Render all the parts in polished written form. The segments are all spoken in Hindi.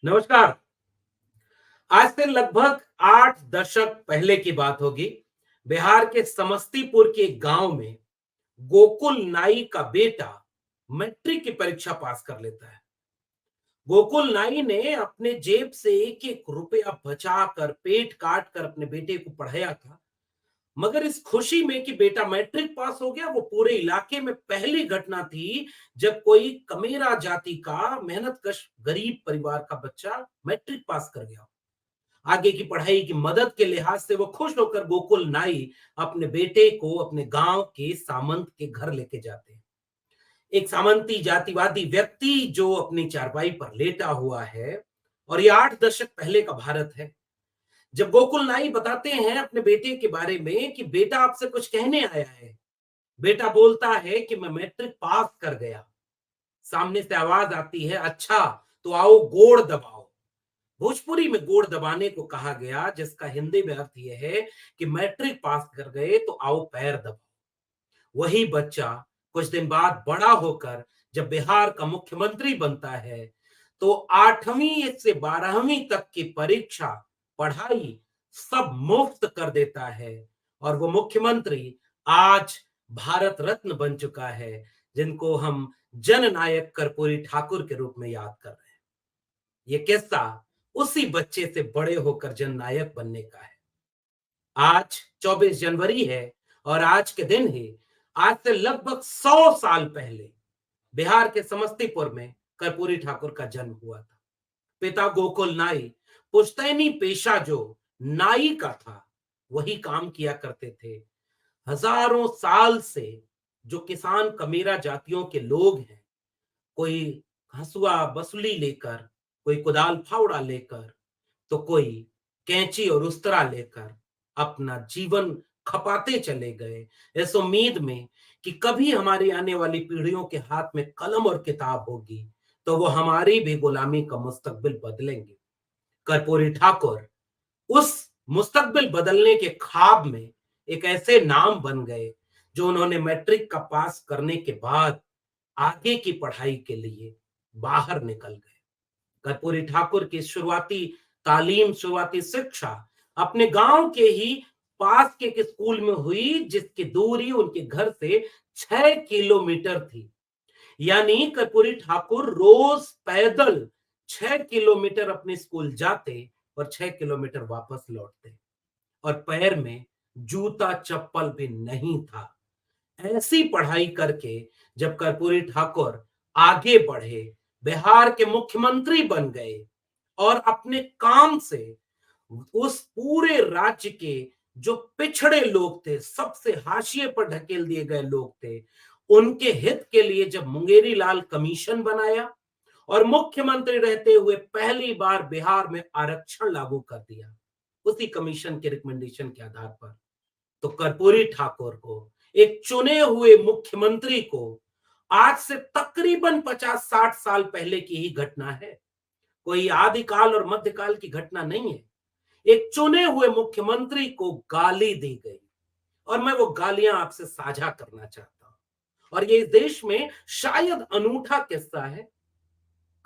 नमस्कार। आज से लगभग 8 दशक पहले की बात होगी। बिहार के समस्तीपुर के एक गांव में गोकुल नाई का बेटा मैट्रिक की परीक्षा पास कर लेता है। गोकुल नाई ने अपने जेब से एक एक रुपया बचा कर पेट काट कर अपने बेटे को पढ़ाया था। मगर इस खुशी में कि बेटा मैट्रिक पास हो गया, वो पूरे इलाके में पहली घटना थी जब कोई कमेरा जाति का मेहनतकश गरीब परिवार का बच्चा मैट्रिक पास कर गया। आगे की पढ़ाई की मदद के लिहाज से वो खुश होकर गोकुल नाई अपने बेटे को अपने गांव के सामंत के घर लेके जाते हैं। एक सामंती जातिवादी व्यक्ति जो अपनी चारपाई पर लेटा हुआ है। और ये 8 दशक पहले का भारत है। जब गोकुल नाई बताते हैं अपने बेटे के बारे में कि बेटा आपसे कुछ कहने आया है, बेटा बोलता है कि मैं मैट्रिक पास कर गया। सामने से आवाज आती है, अच्छा तो आओ गोड़ दबाओ। भोजपुरी में गोड़ दबाने को कहा गया, जिसका हिंदी में अर्थ यह है कि मैट्रिक पास कर गए तो आओ पैर दबाओ। वही बच्चा कुछ दिन बाद बड़ा होकर जब बिहार का मुख्यमंत्री बनता है तो 8वीं से 12वीं तक की परीक्षा, पढ़ाई सब मुफ्त कर देता है। और वो मुख्यमंत्री आज भारत रत्न बन चुका है, जिनको हम जननायक कर्पूरी ठाकुर के रूप में याद कर रहे हैं। ये किस्सा उसी बच्चे से बड़े होकर जननायक बनने का है। आज 24 जनवरी है और आज के दिन ही, आज से लगभग 100 साल पहले बिहार के समस्तीपुर में कर्पूरी ठाकुर का जन्म हुआ था। पिता गोकुल नाई पुश्तैनी पेशा जो नाई का था, वही काम किया करते थे। हजारों साल से जो किसान कमेरा जातियों के लोग हैं, कोई हसुआ बसुली लेकर, कोई कुदाल फावड़ा लेकर, तो कोई कैंची और उस्तरा लेकर अपना जीवन खपाते चले गए, इस उम्मीद में कि कभी हमारी आने वाली पीढ़ियों के हाथ में कलम और किताब होगी तो वो हमारी भी गुलामी का मुस्तकबिल बदलेंगे। कर्पूरी ठाकुर उस मुस्तकबिल बदलने के ख्वाब में एक ऐसे नाम बन गए जो उन्होंने मैट्रिक का पास करने के बाद आगे की पढ़ाई के लिए बाहर निकल गए। कर्पूरी ठाकुर की शुरुआती तालीम, शुरुआती शिक्षा अपने गांव के ही पास के एक स्कूल में हुई, जिसकी दूरी उनके घर से 6 किलोमीटर थी। यानी कर्पूरी ठाकुर रोज पैदल 6 किलोमीटर अपने स्कूल जाते और 6 किलोमीटर वापस लौटते, और पैर में जूता चप्पल भी नहीं था। ऐसी पढ़ाई करके जब कर्पूरी ठाकुर आगे बढ़े, बिहार के मुख्यमंत्री बन गए और अपने काम से उस पूरे राज्य के जो पिछड़े लोग थे, सबसे हाशिए पर ढकेल दिए गए लोग थे, उनके हित के लिए जब मुंगेरी लाल कमीशन बनाया और मुख्यमंत्री रहते हुए पहली बार बिहार में आरक्षण लागू कर दिया, उसी कमीशन के रिकमेंडेशन के आधार पर, तो कर्पूरी ठाकुर को, एक चुने हुए मुख्यमंत्री को, आज से तकरीबन 50-60 साल पहले की ही घटना है। कोई आदिकाल और मध्यकाल की घटना नहीं है। एक चुने हुए मुख्यमंत्री को गाली दी गई और मैं वो गालियां आपसे साझा करना चाहता हूं। और ये इस देश में शायद अनूठा किस्सा है।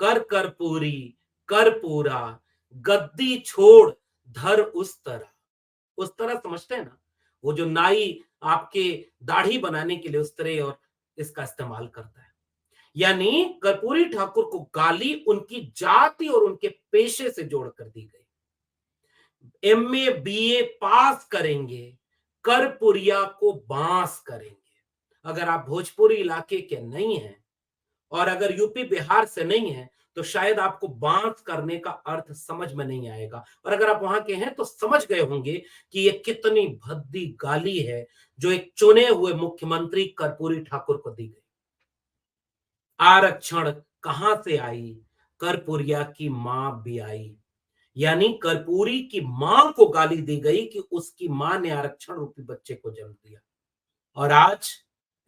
कर कर्पूरी, कर पूरा, गद्दी छोड़, धर उस तरह। उस तरह समझते हैं ना, वो जो नाई आपके दाढ़ी बनाने के लिए उस तरह और इसका इस्तेमाल करता है। यानी कर्पूरी ठाकुर को गाली उनकी जाति और उनके पेशे से जोड़कर दी गई। एमए बीए पास करेंगे, करपुरिया को बांस करेंगे। अगर आप भोजपुरी इलाके के नहीं हैं और अगर यूपी बिहार से नहीं है तो शायद आपको बांस करने का अर्थ समझ में नहीं आएगा, और अगर आप वहां के हैं तो समझ गए होंगे कि ये कितनी भद्दी गाली है जो एक चुने हुए मुख्यमंत्री कर्पूरी ठाकुर को दी गई। आरक्षण कहां से आई? करपुरिया की मां भी आई। यानी कर्पूरी की मां को गाली दी गई कि उसकी मां ने आरक्षण रूपी बच्चे को जन्म दिया। और आज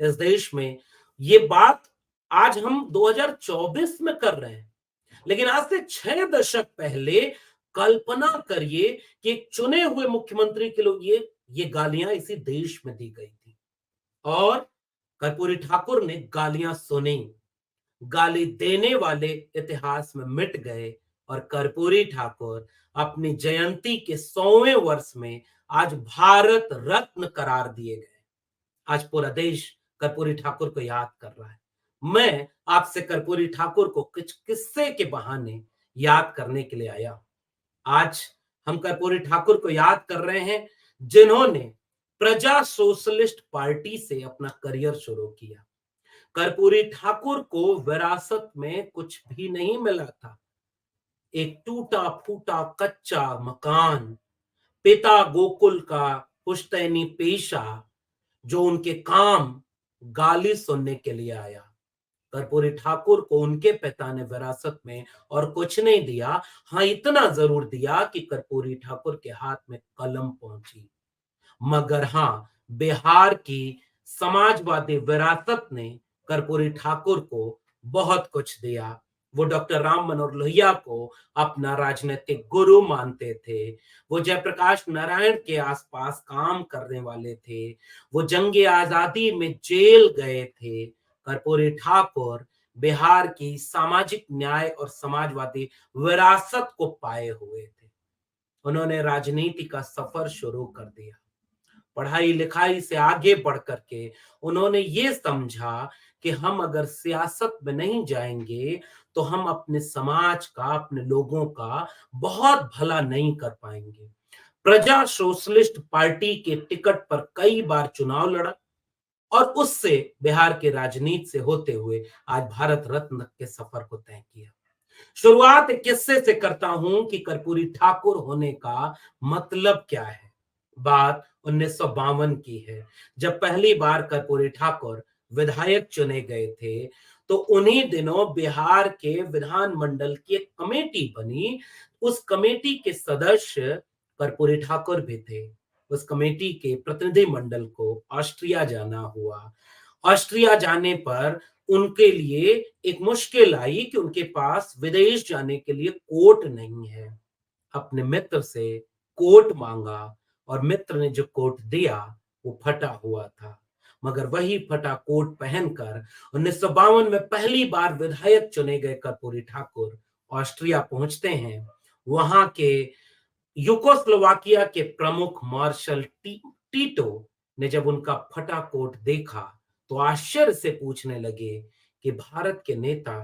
इस देश में ये बात आज हम 2024 में कर रहे हैं, लेकिन आज से 6 दशक पहले कल्पना करिए कि एक चुने हुए मुख्यमंत्री के लिए ये गालियां इसी देश में दी गई थी। और कर्पूरी ठाकुर ने गालियां सुनी। गाली देने वाले इतिहास में मिट गए और कर्पूरी ठाकुर अपनी जयंती के 100वें वर्ष में आज भारत रत्न करार दिए गए। आज पूरा देश कर्पूरी ठाकुर को याद कर रहा है। मैं आपसे कर्पूरी ठाकुर को कुछ किस्से के बहाने याद करने के लिए आया हूं। आज हम कर्पूरी ठाकुर को याद कर रहे हैं, जिन्होंने प्रजा सोशलिस्ट पार्टी से अपना करियर शुरू किया। कर्पूरी ठाकुर को विरासत में कुछ भी नहीं मिला था। एक टूटा फूटा कच्चा मकान, पिता गोकुल का पुश्तैनी पेशा, जो उनके काम गाली सुनने के लिए आया। कर्पूरी ठाकुर को उनके पिता ने विरासत में और कुछ नहीं दिया। हाँ, इतना जरूर दिया कि कर्पूरी ठाकुर के हाथ में कलम पहुंची। मगर हाँ, बिहार की समाजवादी विरासत ने कर्पूरी ठाकुर को बहुत कुछ दिया। वो डॉक्टर राम मनोहर लोहिया को अपना राजनीतिक गुरु मानते थे। वो जयप्रकाश नारायण के आसपास काम करने वाले थे। वो जंगे आजादी में जेल गए थे। कर्पूरी ठाकुर बिहार की सामाजिक न्याय और समाजवादी विरासत को पाए हुए थे। उन्होंने राजनीति का सफर शुरू कर दिया। पढ़ाई लिखाई से आगे बढ़ करके उन्होंने ये समझा कि हम अगर सियासत में नहीं जाएंगे तो हम अपने समाज का, अपने लोगों का बहुत भला नहीं कर पाएंगे। प्रजा सोशलिस्ट पार्टी के टिकट पर कई बार चुनाव लड़ा और उससे बिहार के राजनीति से होते हुए आज भारत रत्न के सफर को तय किया। शुरुआत एक किस्से से करता हूं कि कर्पूरी ठाकुर होने का मतलब क्या है। बात 1952 की है, जब पहली बार कर्पूरी ठाकुर विधायक चुने गए थे। तो उन्हीं दिनों बिहार के विधानमंडल की एक कमेटी बनी। उस कमेटी के सदस्य कर्पूरी ठाकुर भी थे। उस कमेटी के प्रतिनिधि मंडल को ऑस्ट्रिया जाना हुआ। ऑस्ट्रिया जाने पर उनके लिए एक मुश्किल आई कि उनके पास विदेश जाने के लिए कोट नहीं है। अपने मित्र से कोट मांगा और मित्र ने जो कोट दिया वो फटा हुआ था। मगर वही फटा कोट पहनकर 1952 में पहली बार विधायक चुने गए कर्पूरी ठाकुर ऑस्ट्रिया पहुंचते हैं। वहां के यूगोस्लोवाकिया के प्रमुख मार्शल टीटो ने जब उनका फटा कोट देखा तो आश्चर्य से पूछने लगे कि भारत के नेता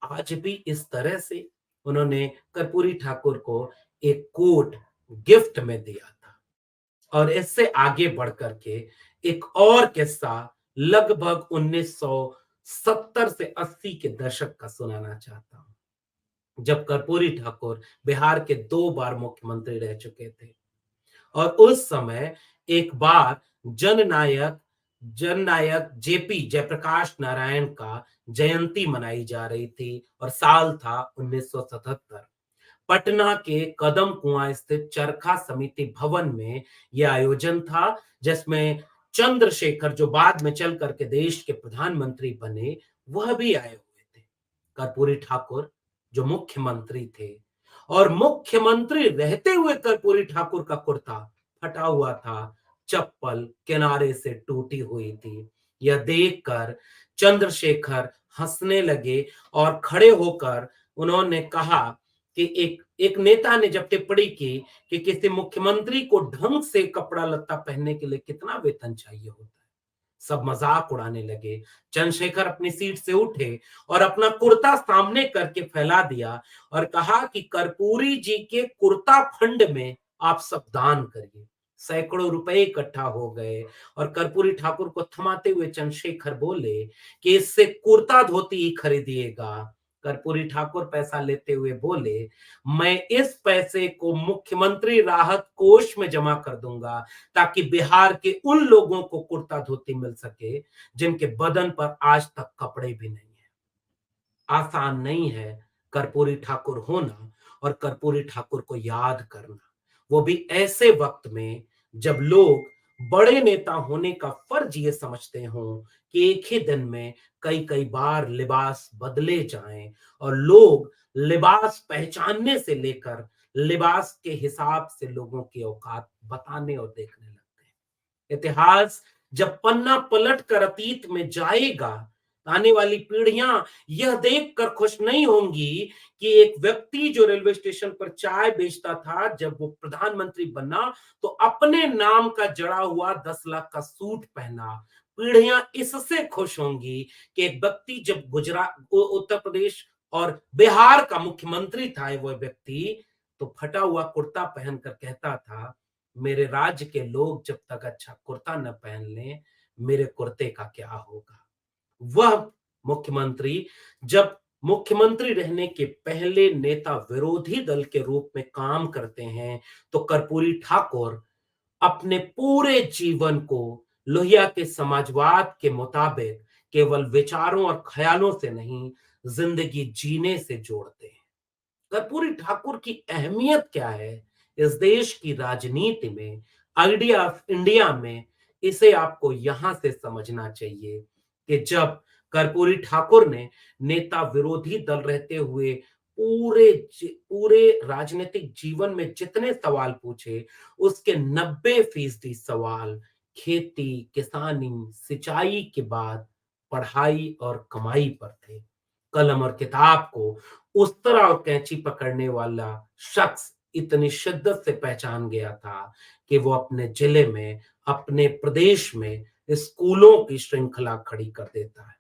आज भी इस तरह से। उन्होंने कर्पूरी ठाकुर को एक कोट गिफ्ट में दिया था। और इससे आगे बढ़ करके एक और किस्सा लगभग 1970 से 80 के दशक का सुनाना चाहता हूं, जब कर्पूरी ठाकुर बिहार के 2 बार मुख्यमंत्री रह चुके थे। और उस समय एक बार जननायक जननायक जेपी जयप्रकाश नारायण का जयंती मनाई जा रही थी और साल था 1977। पटना के कदम कुआं स्थित चरखा समिति भवन में यह आयोजन था, जिसमें चंद्रशेखर, जो बाद में चल करके देश के प्रधानमंत्री बने, वह भी आए हुए थे। कर्पूरी ठाकुर जो मुख्यमंत्री थे और मुख्यमंत्री रहते हुए कर्पूरी ठाकुर का कुर्ता फटा हुआ था, चप्पल किनारे से टूटी हुई थी। यह देखकर चंद्रशेखर हंसने लगे और खड़े होकर उन्होंने कहा कि एक एक नेता ने जब टिप्पणी की कि किसी मुख्यमंत्री को ढंग से कपड़ा लत्ता पहनने के लिए कितना वेतन चाहिए होता है, सब मजाक उड़ाने लगे। चंद्रशेखर अपनी सीट से उठे और अपना कुर्ता सामने करके फैला दिया और कहा कि कर्पूरी जी के कुर्ता फंड में आप सब दान करिए। सैकड़ों रुपए इकट्ठा हो गए और कर्पूरी ठाकुर को थमाते हुए चंद्रशेखर बोले कि इससे कुर्ता धोती ही खरीदिएगा। कर्पूरी ठाकुर पैसा लेते हुए बोले, मैं इस पैसे को मुख्यमंत्री राहत कोष में जमा कर दूंगा ताकि बिहार के उन लोगों को कुर्ता धोती मिल सके जिनके बदन पर आज तक कपड़े भी नहीं है। आसान नहीं है कर्पूरी ठाकुर होना और कर्पूरी ठाकुर को याद करना, वो भी ऐसे वक्त में जब लोग बड़े नेता होने का फर्ज ये समझते हो कि एक ही दिन में कई कई बार लिबास बदले जाएं और लोग लिबास पहचानने से लेकर लिबास के हिसाब से लोगों की औकात बताने और देखने लगते हैं। इतिहास जब पन्ना पलट कर अतीत में जाएगा आने वाली पीढ़ियां यह देखकर खुश नहीं होंगी कि एक व्यक्ति जो रेलवे स्टेशन पर चाय बेचता था, जब वो प्रधानमंत्री बना तो अपने नाम का जड़ा हुआ 10 लाख का सूट पहना। पीढ़ियां इससे खुश होंगी कि एक व्यक्ति जब गुजरात, उत्तर प्रदेश और बिहार का मुख्यमंत्री था वह व्यक्ति, तो फटा हुआ कुर्ता पहनकर कहता था, मेरे राज्य के लोग जब तक अच्छा कुर्ता न पहन लें, मेरे कुर्ते का क्या होगा। वह मुख्यमंत्री जब मुख्यमंत्री रहने के पहले नेता विरोधी दल के रूप में काम करते हैं, तो कर्पूरी ठाकुर अपने पूरे जीवन को लोहिया के समाजवाद के मुताबिक केवल विचारों और ख्यालों से नहीं, जिंदगी जीने से जोड़ते हैं। कर्पूरी ठाकुर की अहमियत क्या है इस देश की राजनीति में, आइडिया ऑफ इंडिया में, इसे आपको यहां से समझना चाहिए कि जब कर्पूरी ठाकुर ने नेता विरोधी दल रहते हुए पूरे राजनीतिक जीवन में जितने सवाल पूछे, उसके 90% सवाल खेती, किसानी, सिंचाई के बाद पढ़ाई और कमाई पर थे। कलम और किताब को उस्तरा और कैंची पकड़ने वाला शख्स इतनी शिद्दत से पहचान गया था कि वो अपने जिले में, अपने प्रदेश में स्कूलों की श्रृंखला खड़ी कर देता है।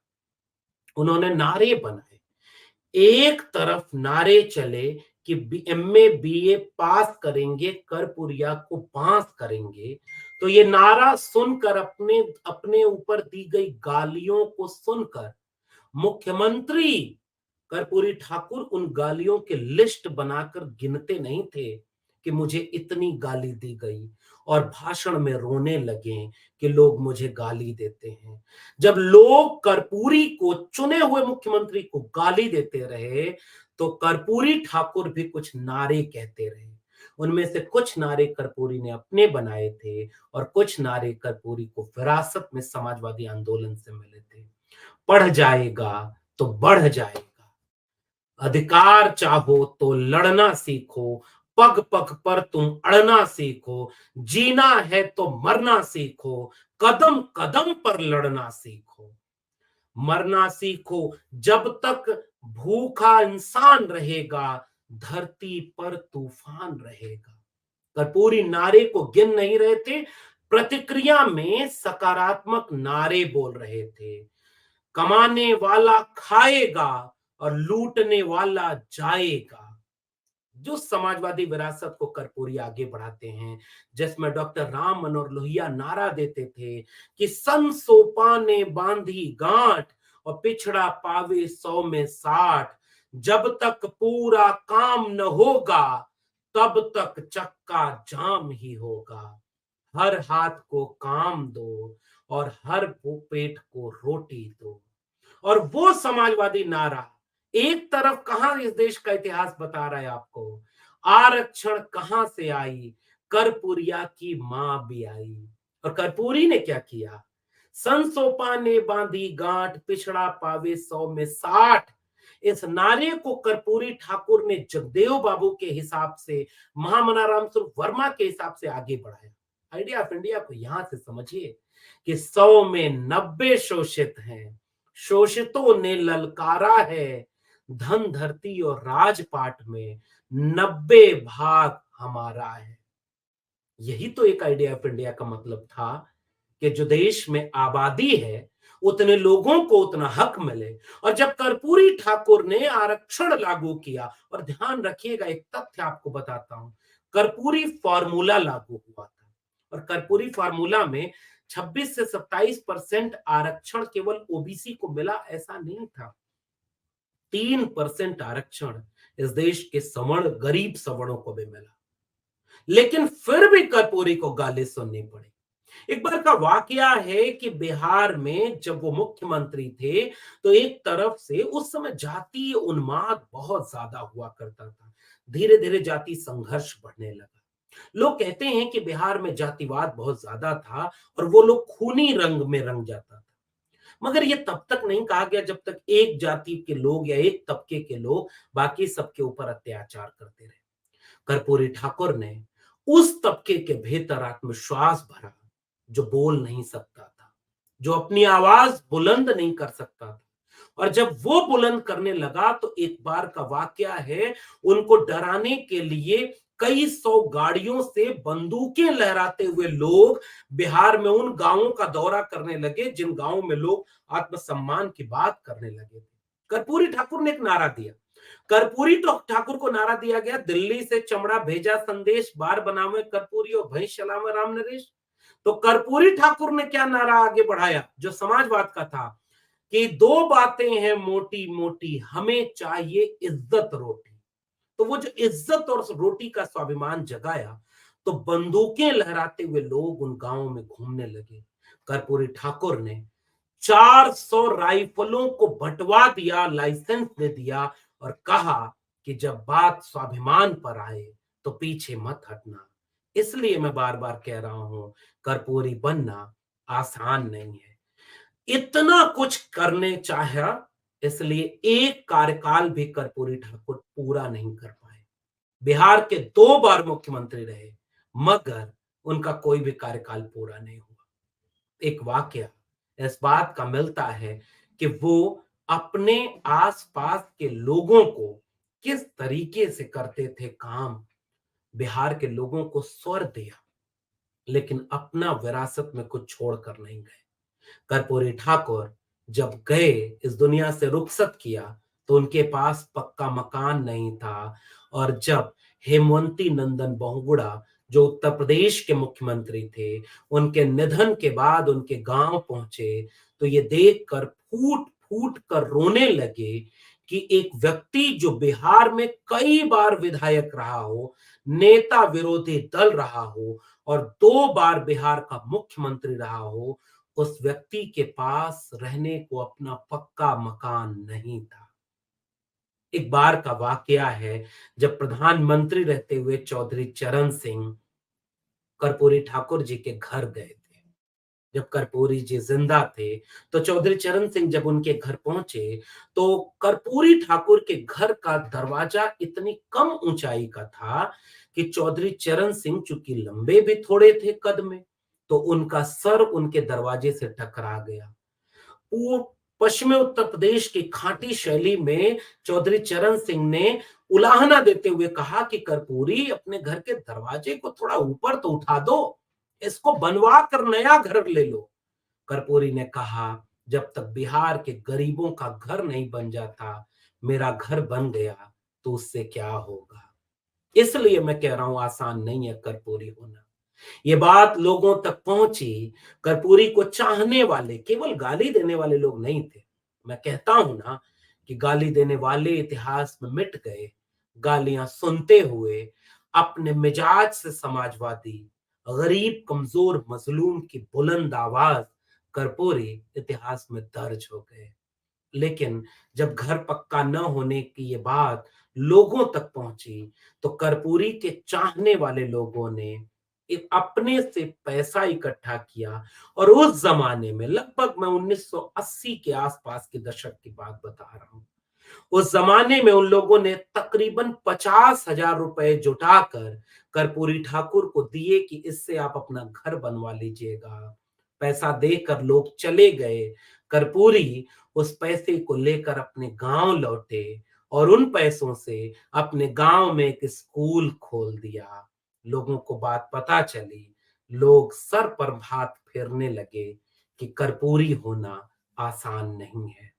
उन्होंने नारे बनाए। एक तरफ नारे चले कि एमए बीए पास करेंगे, करपुरिया को पास करेंगे, तो ये नारा सुनकर, अपने अपने ऊपर दी गई गालियों को सुनकर मुख्यमंत्री कर्पूरी ठाकुर उन गालियों के लिस्ट बनाकर गिनते नहीं थे कि मुझे इतनी गाली दी गई, और भाषण में रोने लगे कि लोग मुझे गाली देते हैं। जब लोग कर्पूरी को, चुने हुए मुख्यमंत्री को गाली देते रहे, तो कर्पूरी ठाकुर भी कुछ नारे कहते रहे। उनमें से कुछ नारे कर्पूरी ने अपने बनाए थे और कुछ नारे कर्पूरी को विरासत में समाजवादी आंदोलन से मिले थे। पढ़ जाएगा तो बढ़ जाएगा, अधिकार चाहो तो लड़ना सीखो, पग पग पर तुम अड़ना सीखो, जीना है तो मरना सीखो, कदम कदम पर लड़ना सीखो। मरना सीखो, जब तक भूखा इंसान रहेगा, धरती पर तूफान रहेगा। कर्पूरी नारे को गिन नहीं रहे थे, प्रतिक्रिया में सकारात्मक नारे बोल रहे थे। कमाने वाला खाएगा और लूटने वाला जाएगा। जो समाजवादी विरासत को कर्पूरी आगे बढ़ाते हैं, जिसमें डॉक्टर राम मनोहर लोहिया नारा देते थे कि सन सोपा ने बांधी गांठ और पिछड़ा पावे 100 में 60, जब तक पूरा काम न होगा तब तक चक्का जाम ही होगा। हर हाथ को काम दो और हर पेट को रोटी दो। और वो समाजवादी नारा एक तरफ कहां इस देश का इतिहास बता रहा है आपको, आरक्षण कहां से आई, कर्पूरिया की मां भी आई। और कर्पूरी ने क्या किया, संसोपा ने बांधी गांठ, पिछड़ा पावे 100 में 60, इस नारे को कर्पूरी ठाकुर ने जगदेव बाबू के हिसाब से, महामनाराम स्वरूप वर्मा के हिसाब से आगे बढ़ाया। आइडिया ऑफ इंडिया को यहां से समझिए कि 100 में 90 शोषित हैं, शोषितों ने ललकारा है, धन धरती और राजपाट में 90 भाग हमारा है। यही तो एक आइडिया ऑफ इंडिया का मतलब था कि जो देश में आबादी है, उतने लोगों को उतना हक मिले। और जब कर्पूरी ठाकुर ने आरक्षण लागू किया, और ध्यान रखिएगा एक तथ्य आपको बताता हूं, कर्पूरी फॉर्मूला लागू हुआ था, और कर्पूरी फॉर्मूला में 26 से 27% आरक्षण केवल ओबीसी को मिला ऐसा नहीं था। 3% आरक्षण इस देश के सवर्ण, गरीब सवर्णों को भी मिला। लेकिन फिर भी कर्पूरी को गाली सुननी पड़ी। एक बार का वाकया है कि बिहार में जब वो मुख्यमंत्री थे, तो एक तरफ से उस समय जातीय उन्माद बहुत ज्यादा हुआ करता था। धीरे धीरे जाति संघर्ष बढ़ने लगा। लोग कहते हैं कि बिहार में जातिवाद बहुत ज्यादा था और वो लोग खूनी रंग में रंग जाता था। मगर ये तब तक नहीं कहा गया जब तक एक जाति के लोग या एक तबके के लोग बाकी सबके ऊपर अत्याचार करते रहे। कर्पूरी ठाकुर ने उस तबके के भीतर आत्मविश्वास भरा जो बोल नहीं सकता था, जो अपनी आवाज बुलंद नहीं कर सकता था, और जब वो बुलंद करने लगा तो एक बार का वाकया है, उनको डराने के लिए कई सौ गाड़ियों से बंदूकें लहराते हुए लोग बिहार में उन गांवों का दौरा करने लगे जिन गांवों में लोग आत्मसम्मान की बात करने लगे थे। कर्पूरी ठाकुर ने एक नारा दिया। कर्पूरी ठाकुर को नारा दिया गया, दिल्ली से चमड़ा भेजा संदेश, बार बनावे कर्पूरी और भैंस चलावे राम नरेश। तो कर्पूरी ठाकुर ने क्या नारा आगे बढ़ाया जो समाजवाद का था कि दो बातें हैं मोटी मोटी, हमें चाहिए इज्जत रोटी। तो वो जो इज्जत और रोटी का स्वाभिमान जगाया, तो बंदूकें लहराते हुए लोग उन गांवों में घूमने लगे। कर्पूरी ठाकुर ने 400 राइफलों को बंटवा दिया, लाइसेंस दे दिया और कहा कि जब बात स्वाभिमान पर आए तो पीछे मत हटना। इसलिए मैं बार बार कह रहा हूं, कर्पूरी बनना आसान नहीं है। इतना कुछ करने चाहा, इसलिए एक कार्यकाल भी कर्पूरी ठाकुर पूरा नहीं कर पाए। बिहार के 2 बार मुख्यमंत्री रहे, मगर उनका कोई भी कार्यकाल पूरा नहीं हुआ। एक वाकया इस बात का मिलता है कि वो अपने आसपास के लोगों को किस तरीके से करते थे काम। बिहार के लोगों को स्वर दिया, लेकिन अपना विरासत में कुछ छोड़कर नहीं गए। कर्पूरी ठाकुर जब गए, इस दुनिया से रुखसत किया, तो उनके पास पक्का मकान नहीं था। और जब हेमवंती नंदन बहुगुणा जो उत्तर प्रदेश के मुख्यमंत्री थे, उनके निधन के बाद उनके गांव पहुंचे, तो ये देखकर फूट फूट कर रोने लगे कि एक व्यक्ति जो बिहार में कई बार विधायक रहा हो, नेता विरोधी दल रहा हो और 2 बार बिहार का मुख्यमंत्री रहा हो, उस व्यक्ति के पास रहने को अपना पक्का मकान नहीं था। एक बार का वाकया है, जब प्रधानमंत्री रहते हुए चौधरी चरण सिंह कर्पूरी ठाकुर जी के घर गए थे। जब कर्पूरी जी जिंदा थे, तो चौधरी चरण सिंह जब उनके घर पहुंचे, तो कर्पूरी ठाकुर के घर का दरवाजा इतनी कम ऊंचाई का था कि चौधरी चरण सिंह चूंकि लंबे भी थोड़े थे कद में, तो उनका सर उनके दरवाजे से टकरा गया। वो पश्चिमी उत्तर प्रदेश की खाटी शैली में चौधरी चरण सिंह ने उलाहना देते हुए कहा कि कर्पूरी, अपने घर के दरवाजे को थोड़ा ऊपर तो उठा दो, इसको बनवा कर नया घर ले लो। कर्पूरी ने कहा, जब तक बिहार के गरीबों का घर नहीं बन जाता, मेरा घर बन गया तो उससे क्या होगा। इसलिए मैं कह रहा हूं, आसान नहीं है कर्पूरी होना। ये बात लोगों तक पहुंची। कर्पूरी को चाहने वाले केवल गाली देने वाले लोग नहीं थे। मैं कहता हूं ना कि गाली देने वाले इतिहास में मिट गए। गालियां सुनते हुए अपने मिजाज से समाजवादी, गरीब कमजोर मजलूम की बुलंद आवाज कर्पूरी इतिहास में दर्ज हो गए। लेकिन जब घर पक्का न होने की ये बात लोगों तक पहुंची, तो कर्पूरी के चाहने वाले लोगों ने एक अपने से पैसा इकट्ठा किया। और उस जमाने में लगभग मैं 1980 के आसपास के दशक की बात बता रहा हूं, उस जमाने में उन लोगों ने तकरीबन 50,000 रुपए जुटाकर कर्पूरी ठाकुर को दिए कि इससे आप अपना घर बनवा लीजिएगा। पैसा देकर लोग चले गए। कर्पूरी उस पैसे को लेकर अपने गांव लौटे और उन पैसों से अपने गांव में एक स्कूल खोल दिया। लोगों को बात पता चली, लोग सर पर हाथ फेरने लगे कि कर्पूरी होना आसान नहीं है।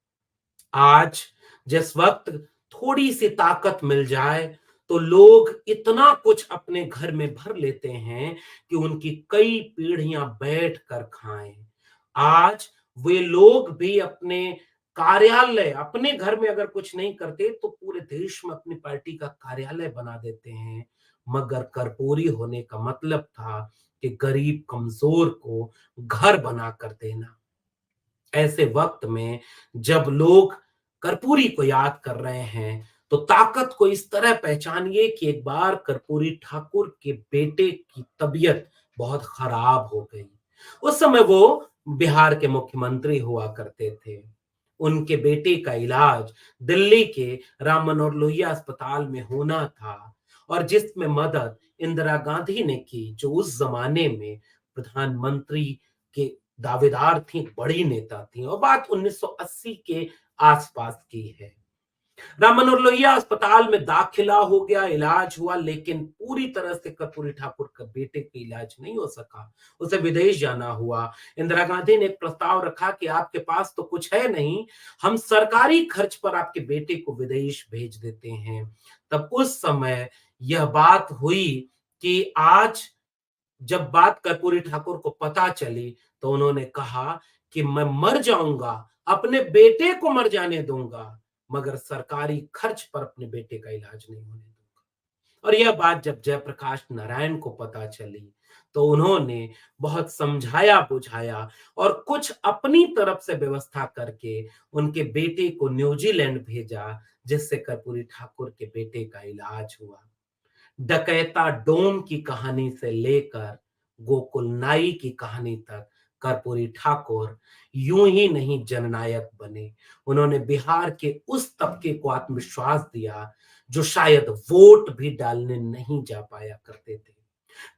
आज जिस वक्त थोड़ी सी ताकत मिल जाए, तो लोग इतना कुछ अपने घर में भर लेते हैं कि उनकी कई पीढ़ियां बैठ कर खाएं। आज वे लोग भी अपने कार्यालय, अपने घर में अगर कुछ नहीं करते तो पूरे देश में अपनी पार्टी का कार्यालय बना देते हैं। मगर कर्पूरी होने का मतलब था कि गरीब कमजोर को घर बना कर देना। ऐसे वक्त में जब लोग कर्पूरी को याद कर रहे हैं, तो ताकत को इस तरह पहचानिए कि एक बार कर्पूरी ठाकुर के बेटे की तबीयत बहुत खराब हो गई। उस समय वो बिहार के मुख्यमंत्री हुआ करते थे। उनके बेटे का इलाज दिल्ली के राम मनोहर लोहिया अस्पताल में होना था, और जिसमें मदद इंदिरा गांधी ने की, जो उस जमाने में प्रधानमंत्री के दावेदार थी, बड़ी नेता थी। और बात 1980 के आसपास की है। राम मनोहर लोहिया अस्पताल में दाखिला हो गया, इलाज हुआ, लेकिन पूरी तरह से कर्पूरी ठाकुर के बेटे का इलाज नहीं हो सका। उसे विदेश जाना हुआ। इंदिरा गांधी ने एक प्रस्ताव रखा कि आपके पास तो कुछ है नहीं, हम सरकारी खर्च पर आपके बेटे को विदेश भेज देते हैं। तब उस समय यह बात हुई कि आज जब बात कर्पूरी ठाकुर को पता चली, तो उन्होंने कहा कि मैं मर जाऊंगा, अपने बेटे को मर जाने दूंगा, मगर सरकारी खर्च पर अपने बेटे का इलाज नहीं होने दूंगा। और यह बात जब जयप्रकाश नारायण को पता चली, तो उन्होंने बहुत समझाया बुझाया और कुछ अपनी तरफ से व्यवस्था करके उनके बेटे को न्यूजीलैंड भेजा, जिससे कर्पूरी ठाकुर के बेटे का इलाज हुआ। डकैता डोम की कहानी से लेकर गोकुल नाई की कहानी तक कर्पूरी ठाकुर यूं ही नहीं जननायक बने। उन्होंने बिहार के उस तबके को आत्मविश्वास दिया जो शायद वोट भी डालने नहीं जा पाया करते थे।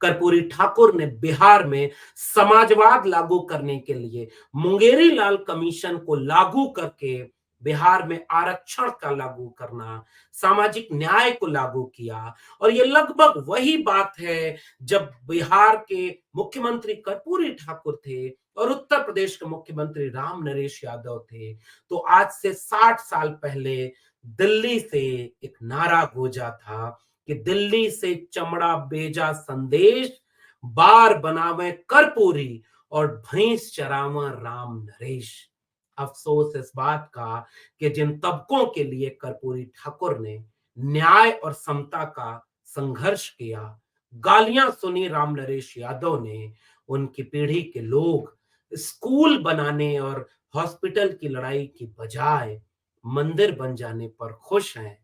कर्पूरी ठाकुर ने बिहार में समाजवाद लागू करने के लिए मुंगेरी लाल कमीशन को लागू करके बिहार में आरक्षण का लागू करना, सामाजिक न्याय को लागू किया। और ये लगभग वही बात है जब बिहार के मुख्यमंत्री कर्पूरी ठाकुर थे और उत्तर प्रदेश के मुख्यमंत्री राम नरेश यादव थे। तो आज से 60 साल पहले दिल्ली से एक नारा गूंजा था कि दिल्ली से चमड़ा बेजा संदेश, बार बनावे कर्पूरी और भैंस चरावा राम नरेश। अफसोस इस बात का कि जिन तबकों के लिए कर्पूरी ठाकुर ने न्याय और समता का संघर्ष किया, गालियां सुनी राम नरेश यादव ने, उनकी पीढ़ी के लोग स्कूल बनाने और हॉस्पिटल की लड़ाई की बजाय मंदिर बन जाने पर खुश हैं।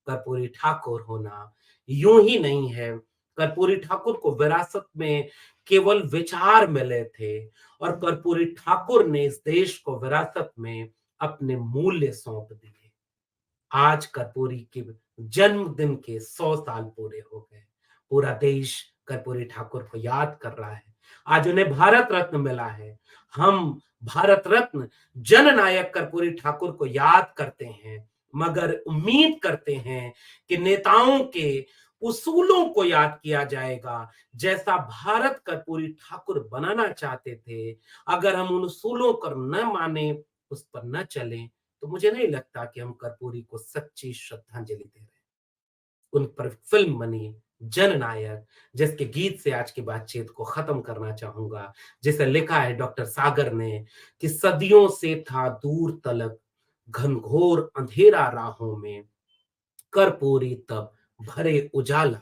कर्पूरी ठाकुर होना यूं ही नहीं है। कर्पूरी ठाकुर को विरासत में केवल विचार मिले थे और कर्पूरी ठाकुर ने इस देश को विरासत में अपने मूल्य सौंप दिए। आज कर्पूरी के जन्मदिन के 100 साल पूरे हो गए। पूरा देश कर्पूरी ठाकुर को याद कर रहा है। आज उन्हें भारत रत्न मिला है। हम भारत रत्न जननायक कर्पूरी ठाकुर को याद करते हैं, मगर उम्मीद करते हैं कि नेताओं के उसूलों को याद किया जाएगा, जैसा भारत कर्पूरी ठाकुर बनाना चाहते थे। अगर हम उन उसूलों को न माने, उस पर न चलें, तो मुझे नहीं लगता कि हम कर्पूरी को सच्ची श्रद्धांजलि दे रहे हैं। उन पर फिल्म बनी जननायक, जिसके गीत से आज की बातचीत को खत्म करना चाहूंगा, जिसे लिखा है डॉक्टर सागर ने कि सदियों से था दूर तलक घनघोर अंधेरा राहों में, कर्पूरी तब भरे उजाला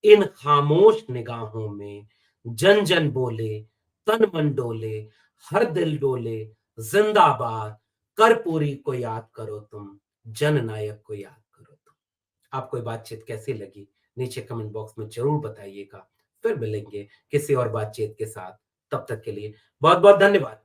इन खामोश निगाहों में, जन जन बोले तन मन डोले हर दिल डोले, जिंदाबाद कर्पूरी को याद करो तुम, जननायक को याद करो तुम। आपको ये बातचीत कैसी लगी, नीचे कमेंट बॉक्स में जरूर बताइएगा। फिर मिलेंगे किसी और बातचीत के साथ। तब तक के लिए बहुत बहुत धन्यवाद।